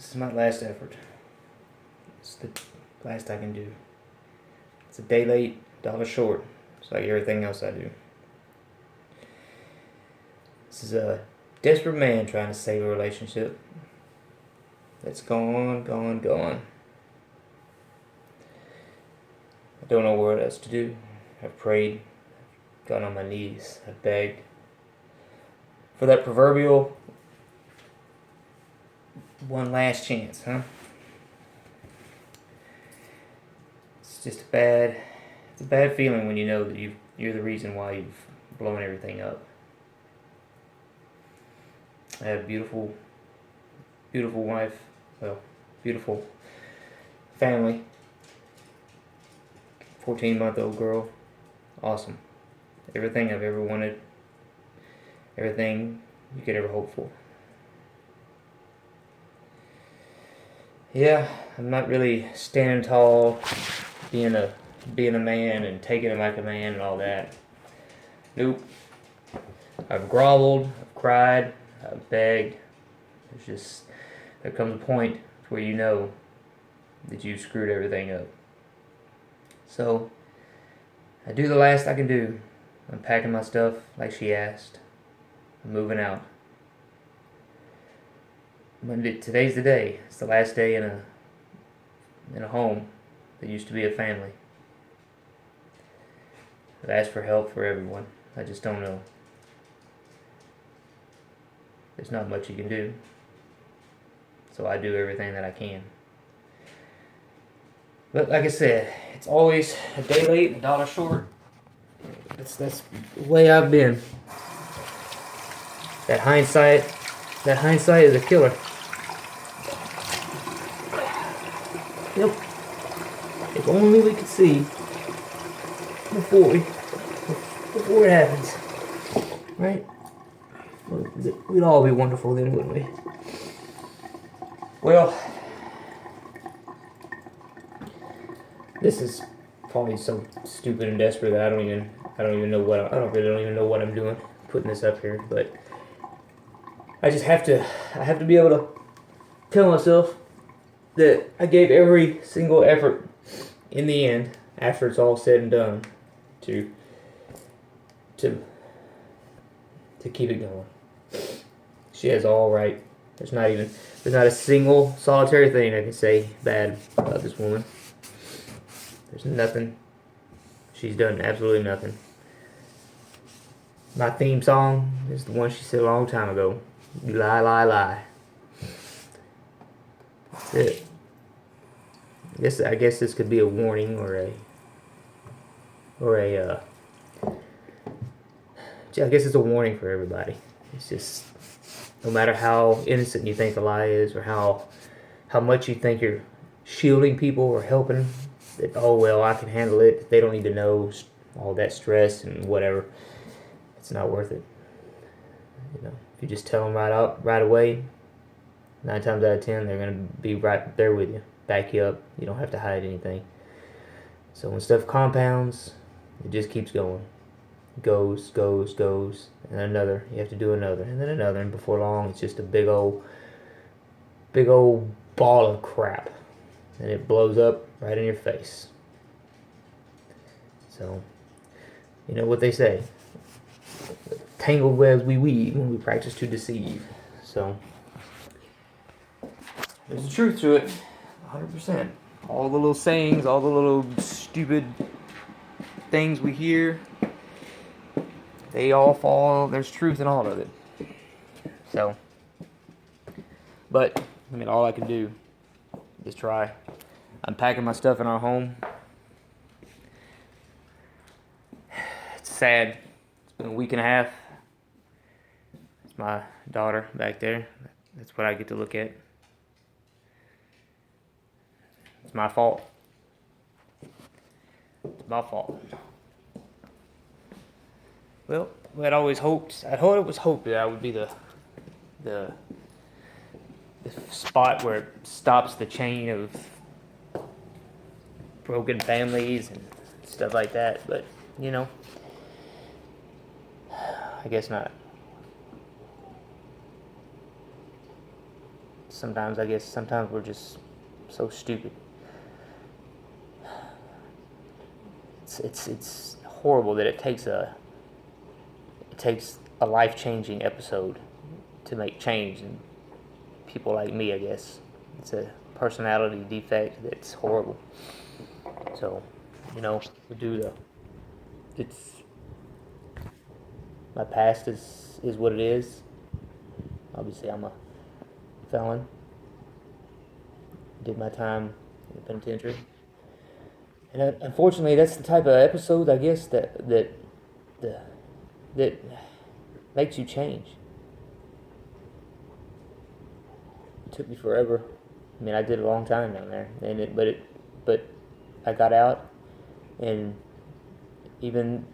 This is my last effort. It's the last I can do. It's a day late, dollar short. It's like everything else I do. This is a desperate man trying to save a relationship that's gone. I don't know what else to do. I've prayed, gone on my knees, I've begged for that proverbial one last chance, huh? It's just it's a bad feeling when you know that you're the reason why you've blown everything up. I have a beautiful wife, beautiful family, 14-month-old girl, awesome. Everything I've ever wanted, everything you could ever hope for. Yeah, I'm not really standing tall, being a man and taking it like a man and all that. Nope. I've groveled, I've cried, I've begged. There comes a point where you know that you've screwed everything up. So, I do the last I can do. I'm packing my stuff like she asked. I'm moving out. Today's the day. It's the last day in a home that used to be a family. I've asked for help for everyone. I just don't know. There's not much you can do. So I do everything that I can. But like I said, it's always a day late, a dollar short. That's the way I've been. That hindsight is a killer. Yep. If only we could see before it happens, right? We'd all be wonderful then, wouldn't we? Well, this is probably so stupid and desperate that I don't even know what I'm doing putting this up here, but I have to be able to tell myself that I gave every single effort in the end, after it's all said and done, to keep it going. She has all right. There's not a single solitary thing I can say bad about this woman. There's nothing. She's done absolutely nothing. My theme song is the one she said a long time ago. You lie, lie, lie. That's it. I guess this could be a warning I guess it's a warning for everybody. It's just, no matter how innocent you think the lie is, or how much you think you're shielding people or helping, that, oh well, I can handle it. They don't need to know all that stress and whatever. It's not worth it. You know, if you just tell them right away, 9 times out of 10 they're gonna be right there with you, back you up. You don't have to hide anything. So when stuff compounds, it just keeps going. Goes, and then another. You have to do another, and then another, and before long, it's just a big old ball of crap, and it blows up right in your face. So, you know what they say: tangled webs we weave when we practice to deceive. So, there's a truth to it, 100%. All the little sayings, all the little stupid things we hear, they all fall, there's truth in all of it. So, but, I mean, all I can do is try. I'm packing my stuff in our home. It's sad. It's been a week and a half. It's my daughter back there. That's what I get to look at. It's my fault. It's my fault. Well, I'd always hoped. It was hoped that I would be the spot where it stops the chain of broken families and stuff like that. But you know, I guess not. sometimes I guess sometimes we're just so stupid. It's horrible that it takes a life-changing episode to make change in people like me, I guess. It's a personality defect that's horrible. So, we do it's, my past is what it is. Obviously, I'm a felon. Did my time in the penitentiary. And unfortunately, that's the type of episode, I guess, that makes you change. It took me forever. I mean, I did a long time down there, but I got out, and even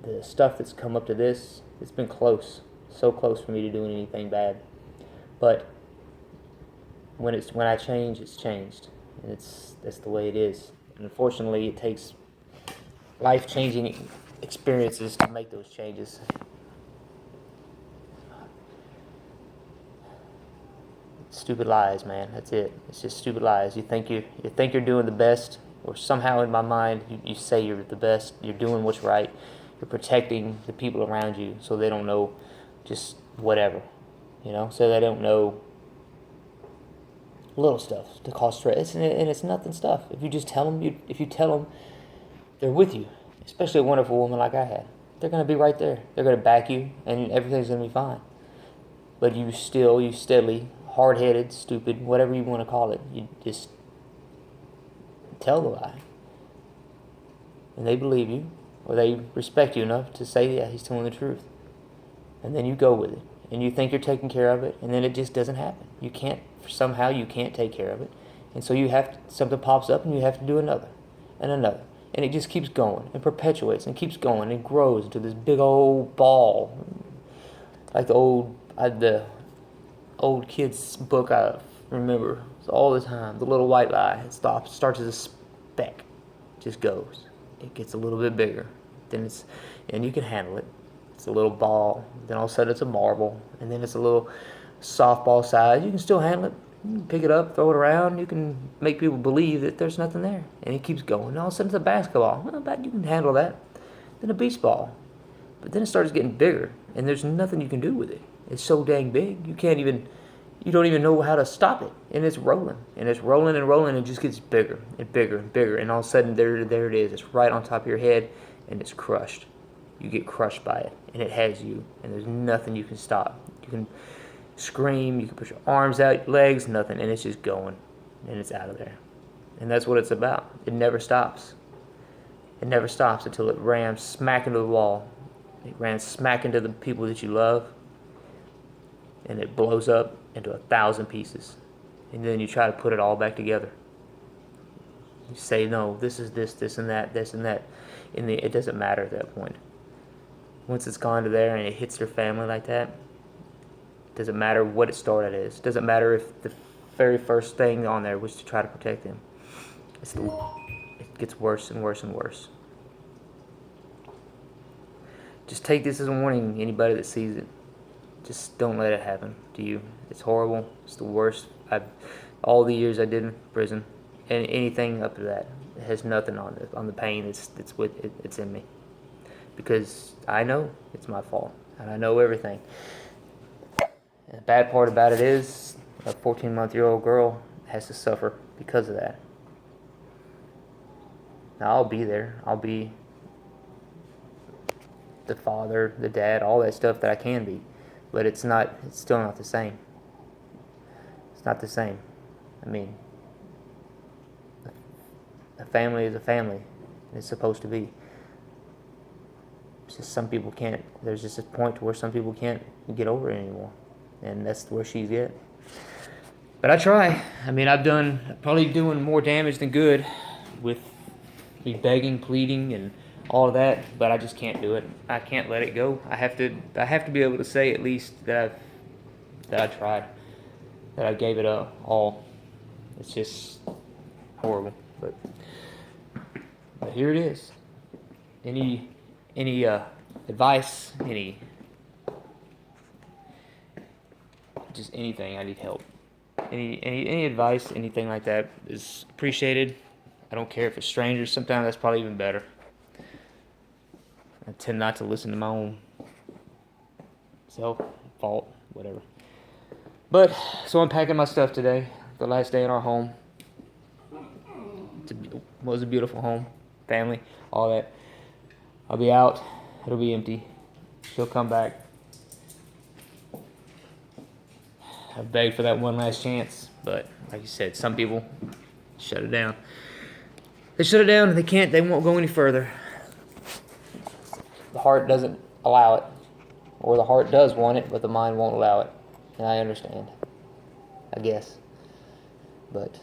the stuff that's come up to this, it's been close, so close for me to doing anything bad. But when I change, it's changed, and that's the way it is. And unfortunately, it takes life-changing experiences to make those changes. Stupid lies, man. That's it. It's just stupid lies. You think you're doing the best, or somehow in my mind you say you're the best. You're doing what's right. You're protecting the people around you so they don't know just whatever, so they don't know little stuff to cause stress, and it's nothing stuff. If you just tell them, if you tell them, they're with you. Especially a wonderful woman like I had. They're gonna be right there. They're gonna back you, and everything's gonna be fine. But you steadily, hard-headed, stupid, whatever you want to call it, you just tell the lie. And they believe you, or they respect you enough to say, yeah, he's telling the truth. And then you go with it. And you think you're taking care of it, and then it just doesn't happen. Somehow you can't take care of it. And so something pops up, and you have to do another, and another. And it just keeps going, and perpetuates, and keeps going, and grows into this big old ball. Like the old kid's book I remember all the time, The Little White Lie. It starts as a speck, just goes. It gets a little bit bigger, and you can handle it. It's a little ball, then all of a sudden it's a marble, and then it's a little softball size. You can still handle it. You can pick it up, throw it around. You can make people believe that there's nothing there, and it keeps going. And all of a sudden it's a basketball. Well, you can handle that. Then a beach ball, but then it starts getting bigger, and there's nothing you can do with it. It's so dang big, you don't even know how to stop it. And it's rolling, and it just gets bigger and bigger and bigger. And all of a sudden, there it is. It's right on top of your head, and it's crushed. You get crushed by it, and it has you, and there's nothing you can stop. You can scream, you can put your arms out, your legs, nothing, and it's just going, and it's out of there. And that's what it's about. It never stops. It never stops until it rams smack into the wall. It ran smack into the people that you love, and it blows up into 1,000 pieces. And then you try to put it all back together. You say, no, this is this and that, and it doesn't matter at that point. Once it's gone to there and it hits your family like that, it doesn't matter what it started as. It doesn't matter if the very first thing on there was to try to protect them. It gets worse and worse and worse. Just take this as a warning, anybody that sees it. Just don't let it happen to you. It's horrible. It's the worst. All the years I did in prison, and anything up to that, it has nothing on the pain. It's in me, because I know it's my fault, and I know everything. And the bad part about it is, a 14-month-old girl has to suffer because of that. Now I'll be there. I'll be the father, the dad, all that stuff that I can be. But it's still not the same. It's not the same. I mean, a family is a family. It's supposed to be. It's just some people can't. There's just a point to where some people can't get over it anymore. And that's where she's at. But I try. I mean, probably doing more damage than good with me begging, pleading, and all of that, but I just can't do it. I can't let it go. I have to be able to say at least that I tried, that I gave it all. It's just horrible, but here it is. Any advice? Just anything? I need help. Any advice, anything like that is appreciated. I don't care if it's strangers. Sometimes that's probably even better. I tend not to listen to my own self, fault, whatever. But, so I'm packing my stuff today. The last day in our home. It was a beautiful home. Family, all that. I'll be out. It'll be empty. She'll come back. I begged for that one last chance. But, like you said, some people shut it down. They shut it down and they won't go any further. The heart doesn't allow it. Or the heart does want it, but the mind won't allow it. And I understand. I guess. But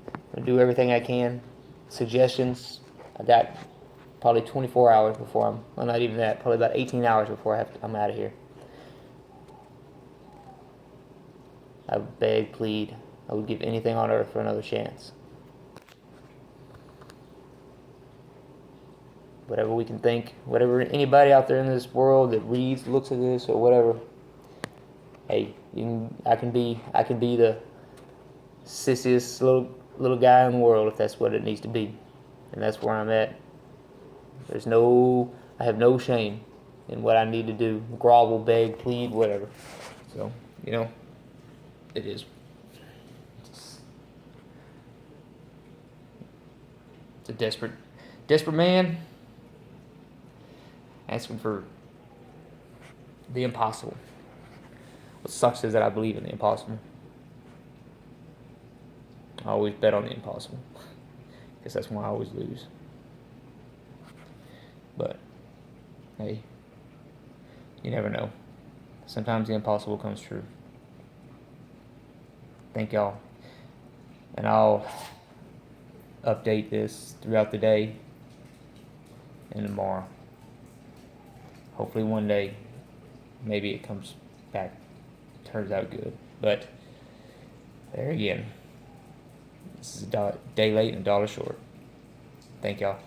I'm going to do everything I can. Suggestions. I got probably 24 hours before well, not even that. Probably about 18 hours before I'm out of here. I would beg, plead. I would give anything on earth for another chance. Whatever we can think, whatever anybody out there in this world that reads, looks at this, or whatever. Hey, I can be the sissiest little guy in the world if that's what it needs to be, and that's where I'm at. I have no shame in what I need to do. Grovel, beg, plead, whatever. So, it is. It's a desperate man asking for the impossible. What sucks is that I believe in the impossible. I always bet on the impossible. Guess that's why I always lose. But, hey, you never know. Sometimes the impossible comes true. Thank y'all. And I'll update this throughout the day and tomorrow. Hopefully one day, maybe it comes back, turns out good. But, there again, this is a day late and a dollar short. Thank y'all.